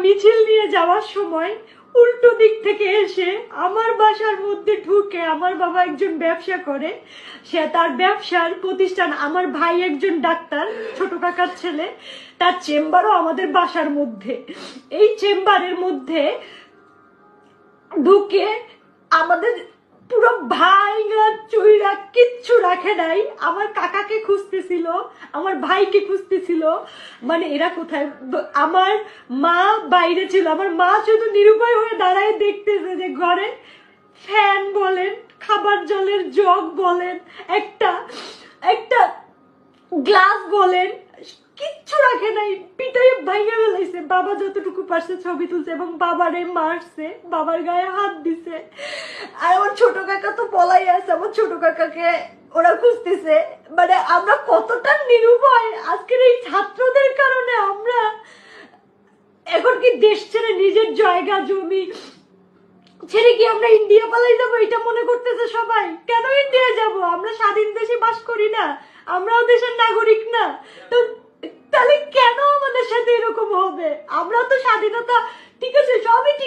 মিছিল নিয়ে যাওয়ার সময় উল্টো দিক থেকে এসে আমার বাসার মধ্যে ঢুকে, আমার বাবা একজন ব্যবসা করে, সে তার ব্যবসার প্রতিষ্ঠান, আমার ভাই একজন ডাক্তার, ছোট কাকার ছেলে, তার চেম্বারও আমাদের বাসার মধ্যে। এই চেম্বারের মধ্যে ঢুকে আমাদের পুরো ভাইরা চুইরা কিচ্ছু রাখে নাই, আমার কাকাকে খুঁজতেছিল, আমার ভাইকে খুঁজতেছিল, মানে এরা কোথায়। আমার মা বাইরে ছিল, আমার মা শুধু নিরুপায় হয়ে দাঁড়ায় দেখতেছে যে ঘরে ফ্যান বলেন, খাবার জলের জগ বলেন, একটা একটা গ্লাস বলেন, কিচ্ছু রাখে নাই, পিটাই ভাইয়া ফেলাইছে। বাবা যতটুকু পারছে ছবি তুলছে এবং বাবারে মারছে, বাবার গায়ে হাত দিছে। আর আমার ছোট কাকা তো পলাই আছে, আমার ছোট কাকাকে ওরা খুঁজতেছে। মানে আমরা কতটা নিরুপায় আজকের এই ছাত্রদের কারণে। আমরা এখন কি দেশ ছেড়ে নিজের জায়গা জমি ছেড়ে কি আমরা ইন্ডিয়া পালাই যাবো এটা মনে করতেছে সবাই? কেন ইন্ডিয়া যাব? আমরা স্বাধীন দেশে বাস করি না? আমরাও দেশের নাগরিক না? তো তাহলে কেন আমাদের সাথে এরকম হবে? আমরা তো স্বাধীনতা, ঠিক আছে, সবই ঠিক